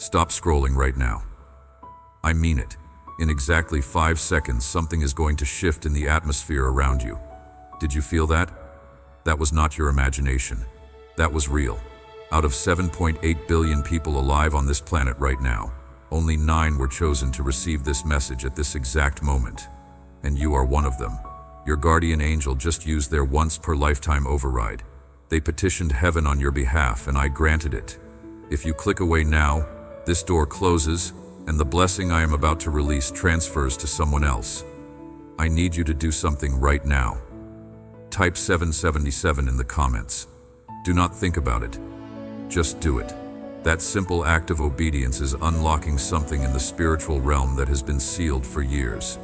Stop scrolling right now. I mean it. In exactly 5 seconds, something is going to shift in the atmosphere around you. Did you feel that? That was not your imagination. That was real. Out of 7.8 billion people alive on this planet right now, only 9 were chosen to receive this message at this exact moment. And you are one of them. Your guardian angel just used their once-per-lifetime override. They petitioned heaven on your behalf, and I granted it. If you click away now, this door closes, and the blessing I am about to release transfers to someone else. I need you to do something right now. Type 777 in the comments. Do not think about it. Just do it. That simple act of obedience is unlocking something in the spiritual realm that has been sealed for years.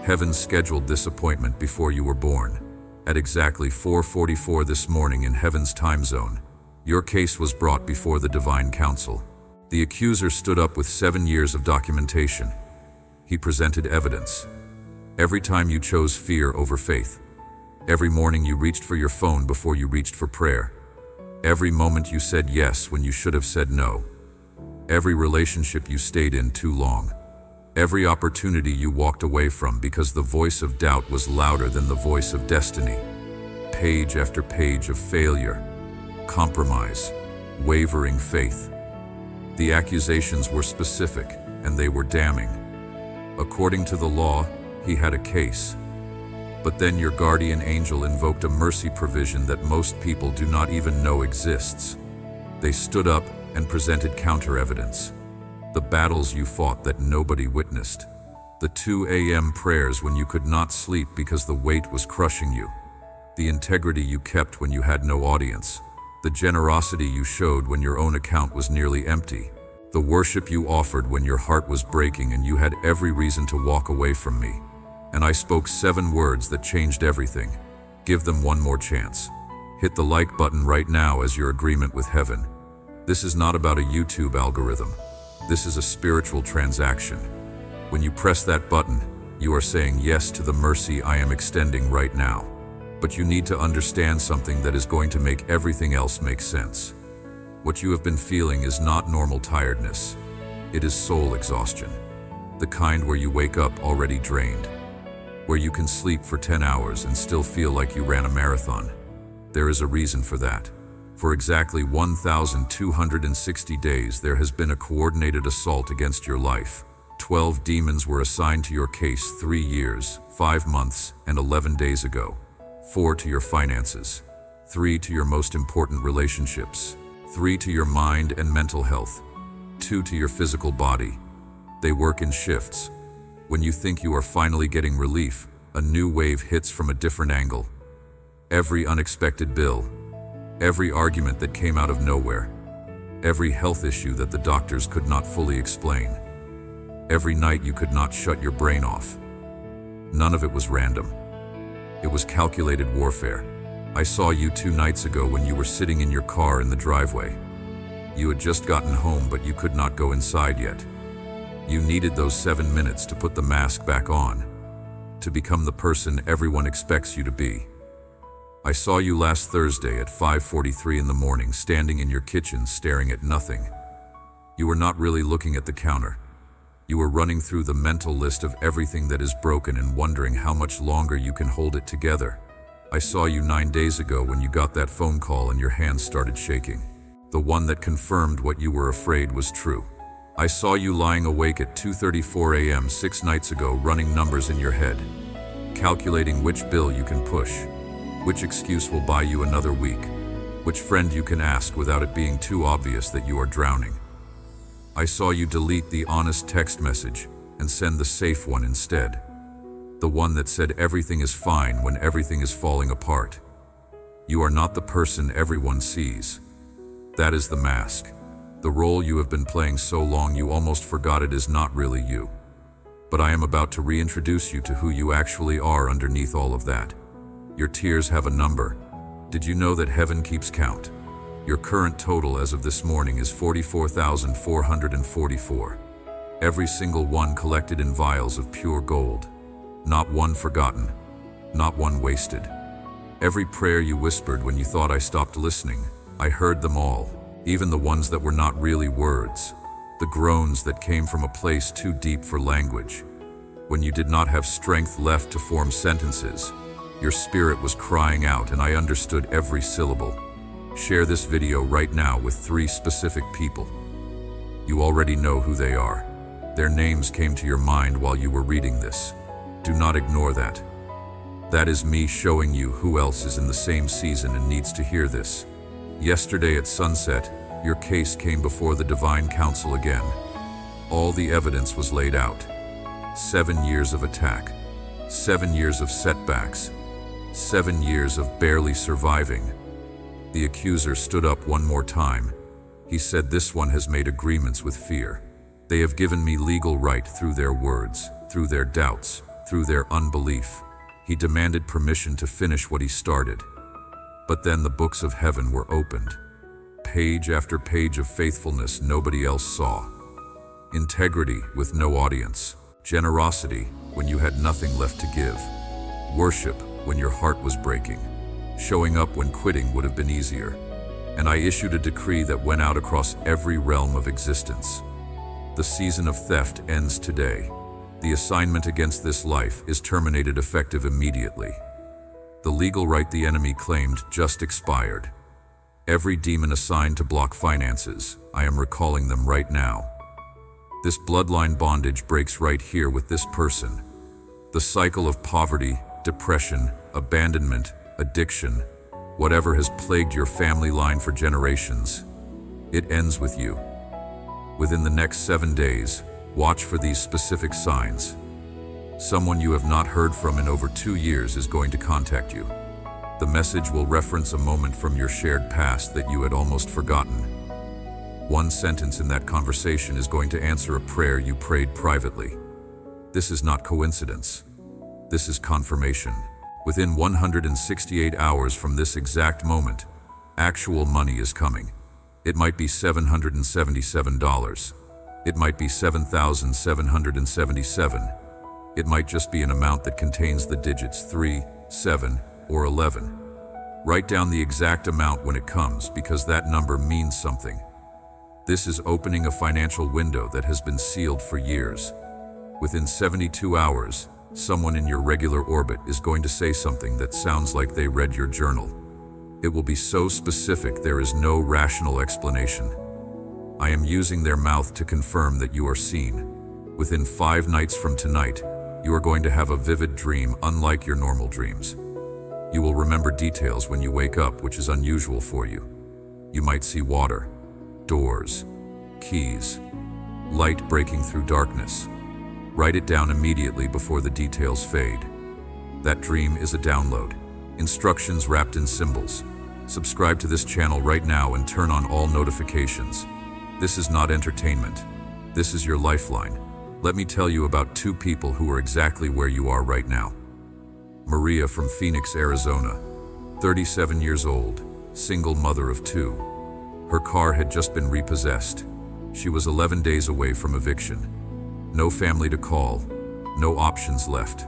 Heaven scheduled this appointment before you were born. At exactly 4:44 this morning in Heaven's time zone, your case was brought before the Divine Council. The accuser stood up with 7 years of documentation. He presented evidence. Every time you chose fear over faith. Every morning you reached for your phone before you reached for prayer. Every moment you said yes when you should have said no. Every relationship you stayed in too long. Every opportunity you walked away from because the voice of doubt was louder than the voice of destiny. Page after page of failure, compromise, wavering faith. The accusations were specific, and they were damning. According to the law, he had a case. But then your guardian angel invoked a mercy provision that most people do not even know exists. They stood up and presented counter-evidence. The battles you fought that nobody witnessed. The 2 a.m. prayers when you could not sleep because the weight was crushing you. The integrity you kept when you had no audience. The generosity you showed when your own account was nearly empty. The worship you offered when your heart was breaking and you had every reason to walk away from me. And I spoke 7 words that changed everything. Give them one more chance. Hit the like button right now as your agreement with heaven. This is not about a YouTube algorithm. This is a spiritual transaction. When you press that button, you are saying yes to the mercy I am extending right now. But you need to understand something that is going to make everything else make sense. What you have been feeling is not normal tiredness. It is soul exhaustion. The kind where you wake up already drained. Where you can sleep for 10 hours and still feel like you ran a marathon. There is a reason for that. For exactly 1,260 days, there has been a coordinated assault against your life. 12 demons were assigned to your case 3 years, 5 months, and 11 days ago. 4 to your finances. 3 to your most important relationships. 3 to your mind and mental health. 2 to your physical body. They work in shifts. When you think you are finally getting relief, a new wave hits from a different angle. Every unexpected bill. Every argument that came out of nowhere. Every health issue that the doctors could not fully explain. Every night you could not shut your brain off. None of it was random. It was calculated warfare. I saw you 2 nights ago when you were sitting in your car in the driveway. You had just gotten home, but you could not go inside yet. You needed those 7 minutes to put the mask back on, to become the person everyone expects you to be. I saw you last Thursday at 5:43 in the morning, standing in your kitchen staring at nothing. You were not really looking at the counter. You were running through the mental list of everything that is broken and wondering how much longer you can hold it together. I saw you 9 days ago when you got that phone call and your hands started shaking. The one that confirmed what you were afraid was true. I saw you lying awake at 2:34 a.m. 6 nights ago, running numbers in your head, calculating which bill you can push, which excuse will buy you another week, which friend you can ask without it being too obvious that you are drowning. I saw you delete the honest text message and send the safe one instead, the one that said everything is fine when everything is falling apart. You are not the person everyone sees. That is the mask. The role you have been playing so long you almost forgot it is not really you. But I am about to reintroduce you to who you actually are underneath all of that. Your tears have a number. Did you know that heaven keeps count? Your current total as of this morning is 44,444. Every single one collected in vials of pure gold. Not one forgotten, not one wasted. Every prayer you whispered when you thought I stopped listening, I heard them all. Even the ones that were not really words. the groans that came from a place too deep for language. When you did not have strength left to form sentences, your spirit was crying out, and I understood every syllable. Share this video right now with 3 specific people. You already know who they are. Their names came to your mind while you were reading this. Do not ignore that. That is me showing you who else is in the same season and needs to hear this. Yesterday at sunset, your case came before the Divine Council again. All the evidence was laid out. 7 years of attack, 7 years of setbacks, 7 years of barely surviving. The accuser stood up one more time. He said, "This one has made agreements with fear. They have given me legal right through their words, through their doubts, through their unbelief." He demanded permission to finish what he started. But then the books of heaven were opened. Page after page of faithfulness nobody else saw. Integrity with no audience. Generosity when you had nothing left to give. Worship when your heart was breaking. Showing up when quitting would have been easier. And I issued a decree that went out across every realm of existence. The season of theft ends today. The assignment against this life is terminated effective immediately. The legal right the enemy claimed just expired. Every demon assigned to block finances, I am recalling them right now. This bloodline bondage breaks right here with this person. The cycle of poverty, depression, abandonment, addiction, whatever has plagued your family line for generations, it ends with you. Within the next 7 days, watch for these specific signs. Someone you have not heard from in over 2 years is going to contact you. The message will reference a moment from your shared past that you had almost forgotten. One sentence in that conversation is going to answer a prayer you prayed privately. This is not coincidence. This is confirmation. Within 168 hours from this exact moment, actual money is coming. It might be $777. It might be $7,777. It might just be an amount that contains the digits 3, 7, or 11. Write down the exact amount when it comes, because that number means something. This is opening a financial window that has been sealed for years. Within 72 hours, someone in your regular orbit is going to say something that sounds like they read your journal. It will be so specific there is no rational explanation. I am using their mouth to confirm that you are seen. Within 5 nights from tonight, you are going to have a vivid dream unlike your normal dreams. You will remember details when you wake up, which is unusual for you. You might see water, doors, keys, light breaking through darkness. Write it down immediately before the details fade. That dream is a download. Instructions wrapped in symbols. Subscribe to this channel right now and turn on all notifications. This is not entertainment. This is your lifeline. Let me tell you about 2 people who are exactly where you are right now. Maria from Phoenix, Arizona, 37 years old, single mother of 2. Her car had just been repossessed. She was 11 days away from eviction. No family to call, no options left.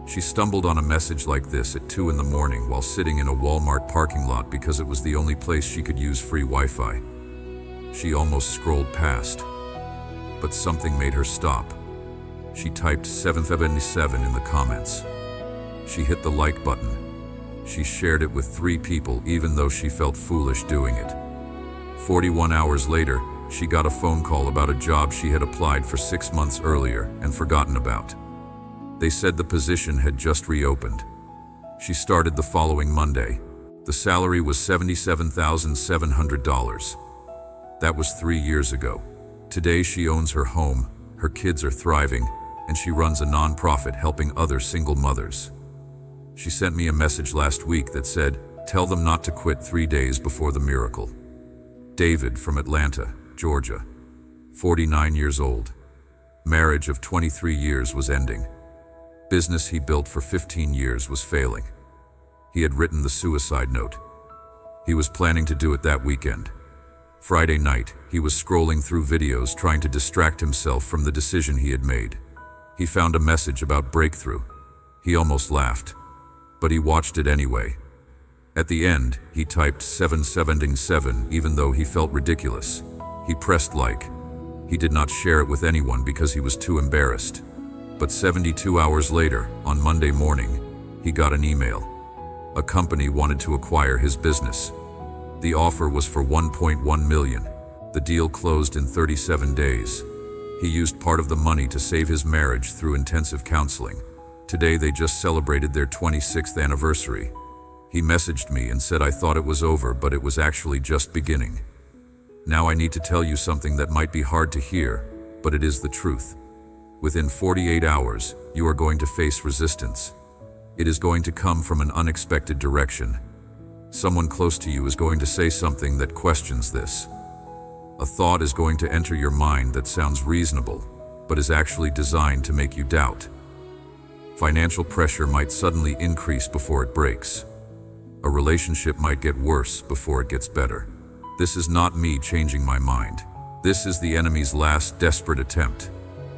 She stumbled on a message like this at 2 in the morning while sitting in a Walmart parking lot because it was the only place she could use free Wi-Fi. She almost scrolled past, but something made her stop. She typed 777 in the comments. She hit the like button. She shared it with 3 people even though she felt foolish doing it. 41 hours later, she got a phone call about a job she had applied for 6 months earlier and forgotten about. They said the position had just reopened. She started the following Monday. The salary was $77,700. That was 3 years ago. Today she owns her home, her kids are thriving, and she runs a nonprofit helping other single mothers. She sent me a message last week that said, "Tell them not to quit 3 days before the miracle." David from Atlanta, Georgia, 49 years old. Marriage of 23 years was ending. Business he built for 15 years was failing. He had written the suicide note. He was planning to do it that weekend. Friday night, he was scrolling through videos trying to distract himself from the decision he had made. He found a message about breakthrough. He almost laughed, but he watched it anyway. At the end, he typed 777 even though he felt ridiculous. He pressed like. He did not share it with anyone because he was too embarrassed. But 72 hours later, on Monday morning, he got an email. A company wanted to acquire his business. The offer was for $1.1 million. The deal closed in 37 days. He used part of the money to save his marriage through intensive counseling. Today they just celebrated their 26th anniversary. He messaged me and said I thought it was over, but it was actually just beginning. Now I need to tell you something that might be hard to hear, but it is the truth. Within 48 hours, you are going to face resistance. It is going to come from an unexpected direction. Someone close to you is going to say something that questions this. A thought is going to enter your mind that sounds reasonable, but is actually designed to make you doubt. Financial pressure might suddenly increase before it breaks. A relationship might get worse before it gets better. This is not me changing my mind. This is the enemy's last desperate attempt.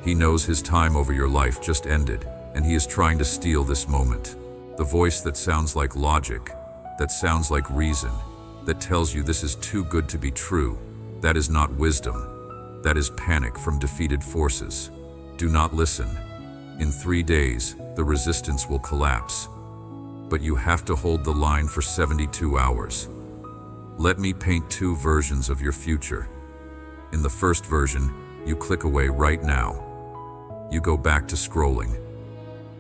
He knows his time over your life just ended, and he is trying to steal this moment. The voice that sounds like logic, that sounds like reason, that tells you this is too good to be true, that is not wisdom. That is panic from defeated forces. Do not listen. In 3 days, the resistance will collapse. But you have to hold the line for 72 hours. Let me paint 2 versions of your future. In the first version, you click away right now. You go back to scrolling.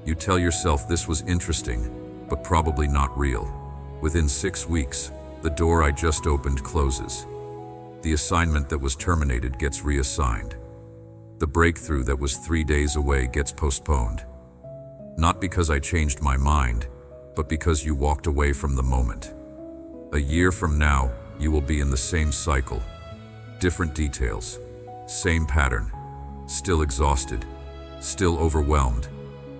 You tell yourself this was interesting, but probably not real. Within 6 weeks, the door I just opened closes. The assignment that was terminated gets reassigned. The breakthrough that was 3 days away gets postponed. Not because I changed my mind, but because you walked away from the moment. A year from now, you will be in the same cycle. Different details, same pattern. Still exhausted, still overwhelmed,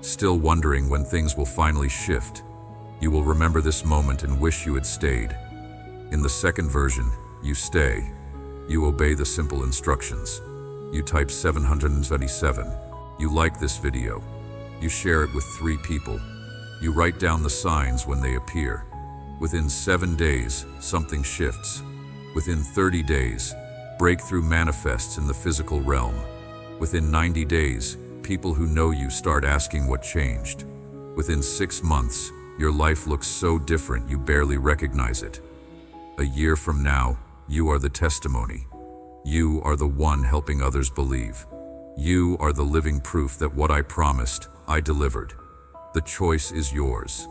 still wondering when things will finally shift. You will remember this moment and wish you had stayed. In the second version, you stay. You obey the simple instructions. You type 737. You like this video. You share it with 3 people. You write down the signs when they appear. Within 7 days, something shifts. Within 30 days, breakthrough manifests in the physical realm. Within 90 days, people who know you start asking what changed. Within 6 months, your life looks so different you barely recognize it. A year from now, you are the testimony. You are the one helping others believe. You are the living proof that what I promised, I delivered. The choice is yours.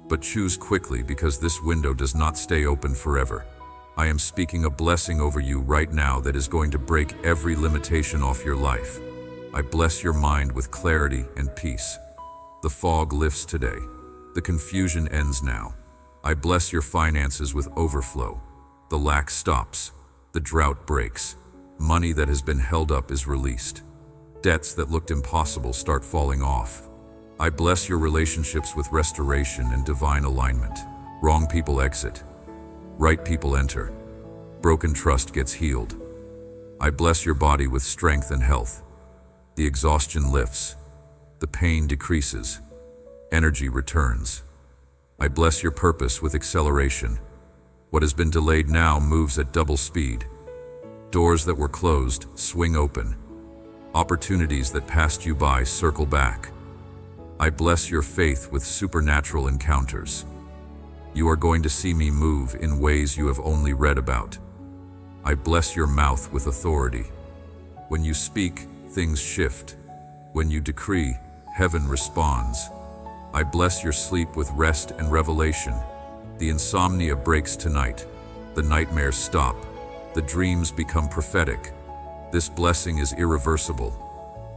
But choose quickly because this window does not stay open forever. I am speaking a blessing over you right now that is going to break every limitation off your life. I bless your mind with clarity and peace. The fog lifts today. The confusion ends now. I bless your finances with overflow. The lack stops. The drought breaks. Money that has been held up is released. Debts that looked impossible start falling off. I bless your relationships with restoration and divine alignment. Wrong people exit. Right people enter. Broken trust gets healed. I bless your body with strength and health. The exhaustion lifts. The pain decreases. Energy returns. I bless your purpose with acceleration. What has been delayed now moves at double speed. Doors that were closed swing open. Opportunities that passed you by circle back. I bless your faith with supernatural encounters. You are going to see me move in ways you have only read about. I bless your mouth with authority. When you speak, things shift. When you decree, heaven responds. I bless your sleep with rest and revelation. The insomnia breaks tonight. The nightmares stop. The dreams become prophetic. This blessing is irreversible.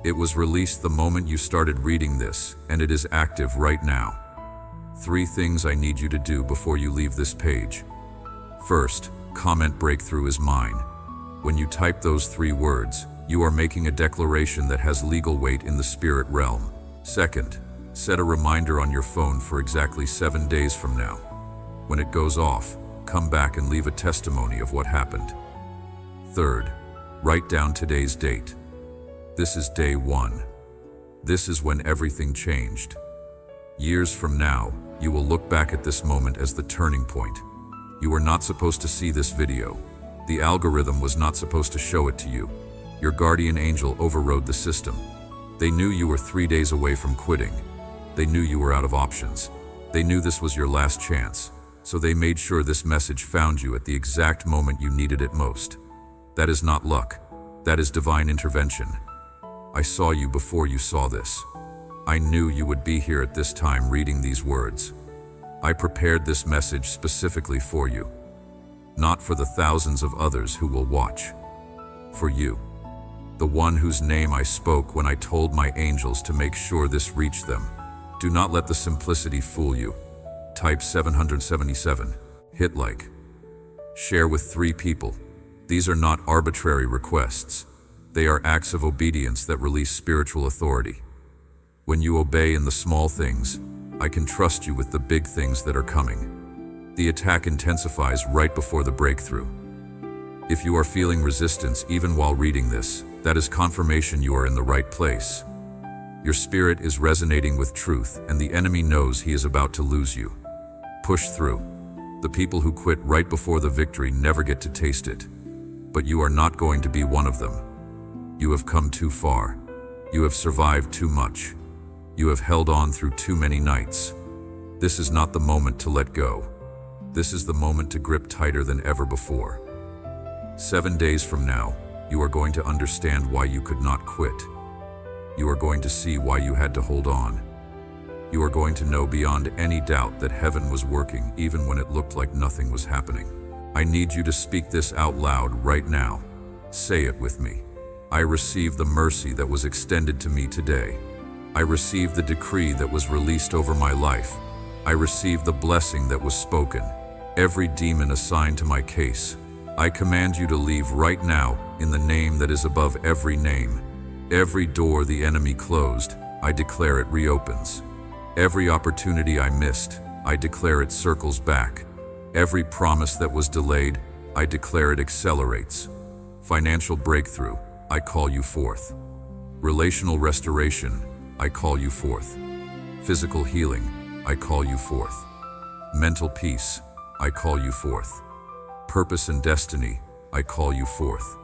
It was released the moment you started reading this, and it is active right now. 3 things I need you to do before you leave this page. First, comment breakthrough is mine. When you type those 3 words, you are making a declaration that has legal weight in the spirit realm. Second, set a reminder on your phone for exactly 7 days from now. When it goes off, come back and leave a testimony of what happened. Third, write down today's date. This is day 1. This is when everything changed. Years from now, you will look back at this moment as the turning point. You were not supposed to see this video. The algorithm was not supposed to show it to you. Your guardian angel overrode the system. They knew you were 3 days away from quitting. They knew you were out of options. They knew this was your last chance, so they made sure this message found you at the exact moment you needed it most. That is not luck. That is divine intervention. I saw you before you saw this. I knew you would be here at this time reading these words. I prepared this message specifically for you, not for the thousands of others who will watch. For you, the one whose name I spoke when I told my angels to make sure this reached them. Do not let the simplicity fool you. Type 777. Hit like. Share with 3 people. These are not arbitrary requests. They are acts of obedience that release spiritual authority. When you obey in the small things, I can trust you with the big things that are coming. The attack intensifies right before the breakthrough. If you are feeling resistance even while reading this, that is confirmation you are in the right place. Your spirit is resonating with truth, and the enemy knows he is about to lose you. Push through. The people who quit right before the victory never get to taste it. But you are not going to be one of them. You have come too far. You have survived too much. You have held on through too many nights. This is not the moment to let go. This is the moment to grip tighter than ever before. 7 days from now, you are going to understand why you could not quit. You are going to see why you had to hold on. You are going to know beyond any doubt that heaven was working even when it looked like nothing was happening. I need you to speak this out loud right now. Say it with me. I receive the mercy that was extended to me today. I receive the decree that was released over my life. I receive the blessing that was spoken. Every demon assigned to my case, I command you to leave right now in the name that is above every name. Every door the enemy closed, I declare it reopens. Every opportunity I missed, I declare it circles back. Every promise that was delayed, I declare it accelerates. Financial breakthrough, I call you forth. Relational restoration, I call you forth. Physical healing, I call you forth. Mental peace, I call you forth. Purpose and destiny, I call you forth.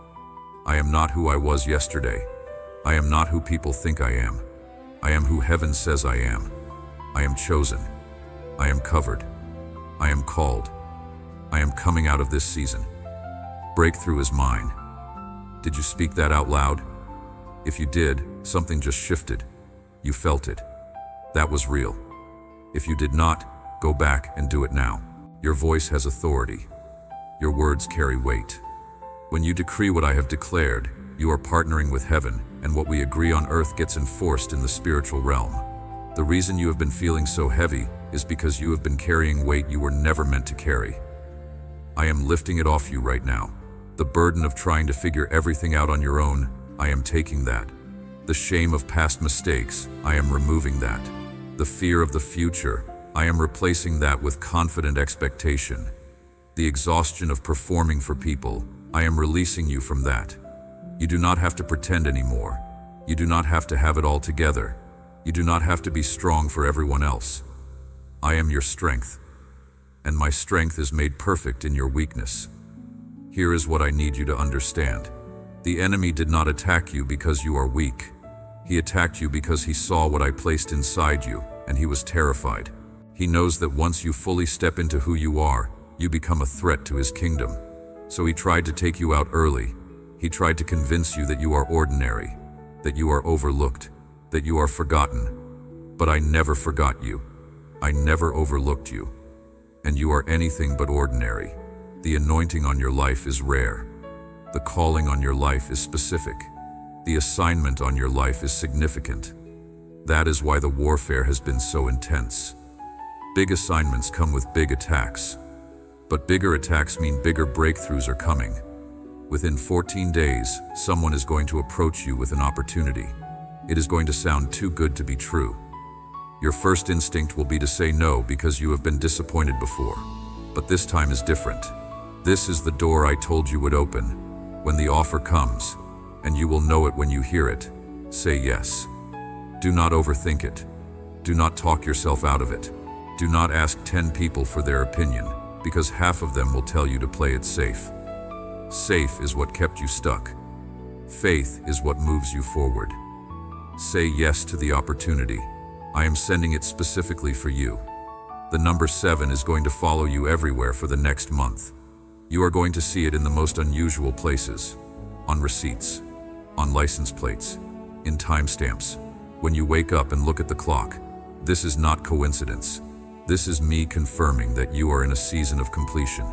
I am not who I was yesterday. I am not who people think I am. I am who heaven says I am. I am chosen. I am covered. I am called. I am coming out of this season. Breakthrough is mine. Did you speak that out loud? If you did, something just shifted. You felt it. That was real. If you did not, go back and do it now. Your voice has authority. Your words carry weight. When you decree what I have declared, you are partnering with heaven, and what we agree on earth gets enforced in the spiritual realm. The reason you have been feeling so heavy is because you have been carrying weight you were never meant to carry. I am lifting it off you right now. The burden of trying to figure everything out on your own, I am taking that. The shame of past mistakes, I am removing that. The fear of the future, I am replacing that with confident expectation. The exhaustion of performing for people, I am releasing you from that. You do not have to pretend anymore. You do not have to have it all together. You do not have to be strong for everyone else. I am your strength, and my strength is made perfect in your weakness. Here is what I need you to understand. The enemy did not attack you because you are weak. He attacked you because he saw what I placed inside you, and he was terrified. He knows that once you fully step into who you are, you become a threat to his kingdom. So he tried to take you out early. He tried to convince you that you are ordinary, that you are overlooked, that you are forgotten. But I never forgot you. I never overlooked you. And you are anything but ordinary. The anointing on your life is rare. The calling on your life is specific. The assignment on your life is significant. That is why the warfare has been so intense. Big assignments come with big attacks. But bigger attacks mean bigger breakthroughs are coming. Within 14 days, someone is going to approach you with an opportunity. It is going to sound too good to be true. Your first instinct will be to say no because you have been disappointed before. But this time is different. This is the door I told you would open. When the offer comes, and you will know it when you hear it, say yes. Do not overthink it. Do not talk yourself out of it. Do not ask 10 people for their opinion, because half of them will tell you to play it safe. Safe is what kept you stuck. Faith is what moves you forward. Say yes to the opportunity. I am sending it specifically for you. The number 7 is going to follow you everywhere for the next month. You are going to see it in the most unusual places. On receipts, on license plates, in timestamps. When you wake up and look at the clock, this is not coincidence. This is me confirming that you are in a season of completion.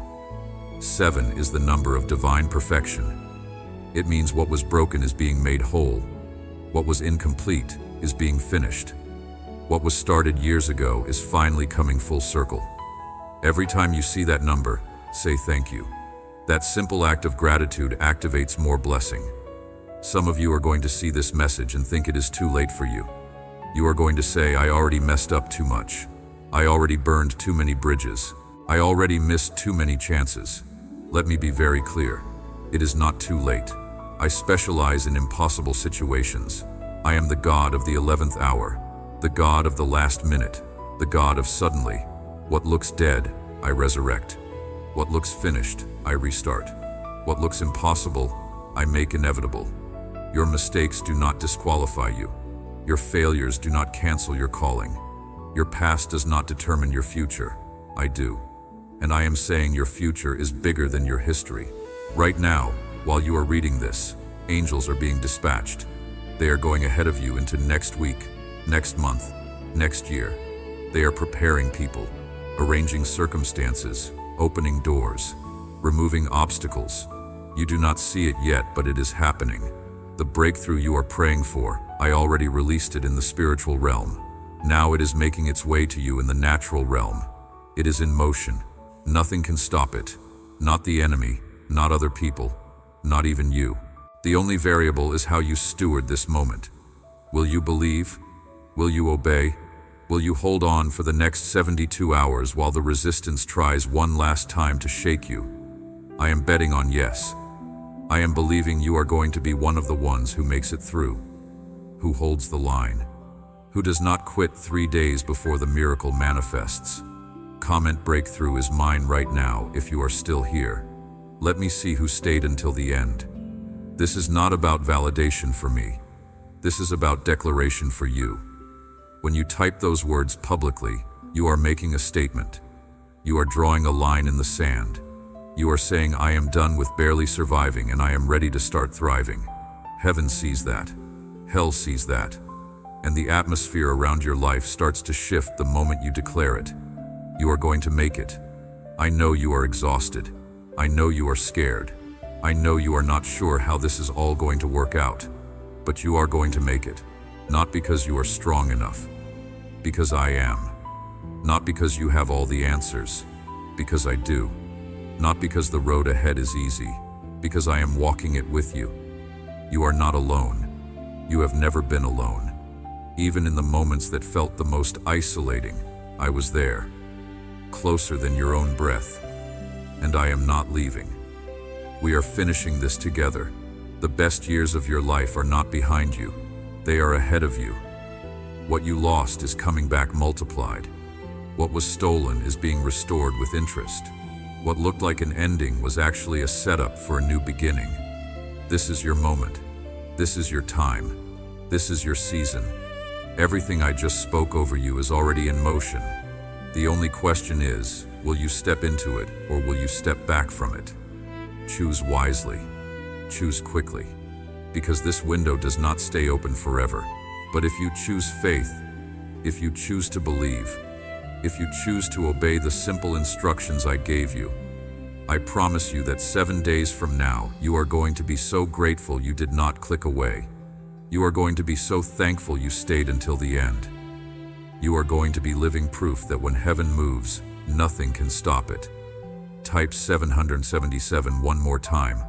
7 is the number of divine perfection. It means what was broken is being made whole. What was incomplete is being finished. What was started years ago is finally coming full circle. Every time you see that number, say thank you. That simple act of gratitude activates more blessing. Some of you are going to see this message and think it is too late for you. You are going to say, I already messed up too much. I already burned too many bridges. I already missed too many chances. Let me be very clear. It is not too late. I specialize in impossible situations. I am the God of the 11th hour, the God of the last minute, the God of suddenly. What looks dead, I resurrect. What looks finished, I restart. What looks impossible, I make inevitable. Your mistakes do not disqualify you. Your failures do not cancel your calling. Your past does not determine your future. I do. And I am saying your future is bigger than your history. Right now, while you are reading this, angels are being dispatched. They are going ahead of you into next week, next month, next year. They are preparing people, arranging circumstances, opening doors, removing obstacles. You do not see it yet, but it is happening. The breakthrough you are praying for, I already released it in the spiritual realm. Now it is making its way to you in the natural realm. It is in motion. Nothing can stop it. Not the enemy, not other people, not even you. The only variable is how you steward this moment. Will you believe? Will you obey? Will you hold on for the next 72 hours while the resistance tries one last time to shake you? I am betting on yes. I am believing you are going to be one of the ones who makes it through, who holds the line, who does not quit 3 days before the miracle manifests. Comment breakthrough is mine right now if you are still here. Let me see who stayed until the end. This is not about validation for me. This is about declaration for you. When you type those words publicly, you are making a statement. You are drawing a line in the sand. You are saying, I am done with barely surviving and I am ready to start thriving. Heaven sees that. Hell sees that. And the atmosphere around your life starts to shift the moment you declare it. You are going to make it. I know you are exhausted. I know you are scared. I know you are not sure how this is all going to work out. But you are going to make it. Not because you are strong enough. Because I am. Not because you have all the answers. Because I do. Not because the road ahead is easy. Because I am walking it with you. You are not alone. You have never been alone. Even in the moments that felt the most isolating, I was there. Closer than your own breath. And I am not leaving. We are finishing this together. The best years of your life are not behind you. They are ahead of you. What you lost is coming back multiplied. What was stolen is being restored with interest. What looked like an ending was actually a setup for a new beginning. This is your moment. This is your time. This is your season. Everything I just spoke over you is already in motion. The only question is, will you step into it or will you step back from it? Choose wisely. Choose quickly. Because this window does not stay open forever. But if you choose faith, if you choose to believe, if you choose to obey the simple instructions I gave you, I promise you that 7 days from now, you are going to be so grateful you did not click away. You are going to be so thankful you stayed until the end. You are going to be living proof that when heaven moves, nothing can stop it. Type 777 one more time.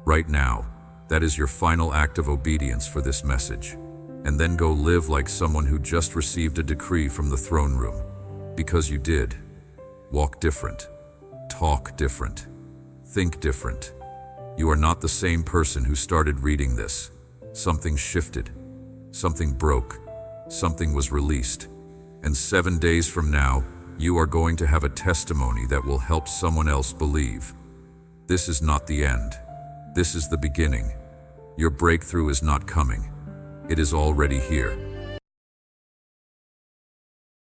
Right now, that is your final act of obedience for this message. And then go live like someone who just received a decree from the throne room. Because you did. Walk different. Talk different. Think different. You are not the same person who started reading this. Something shifted. Something broke. Something was released. And 7 days from now, you are going to have a testimony that will help someone else believe. This is not the end. This is the beginning. Your breakthrough is not coming. It is already here.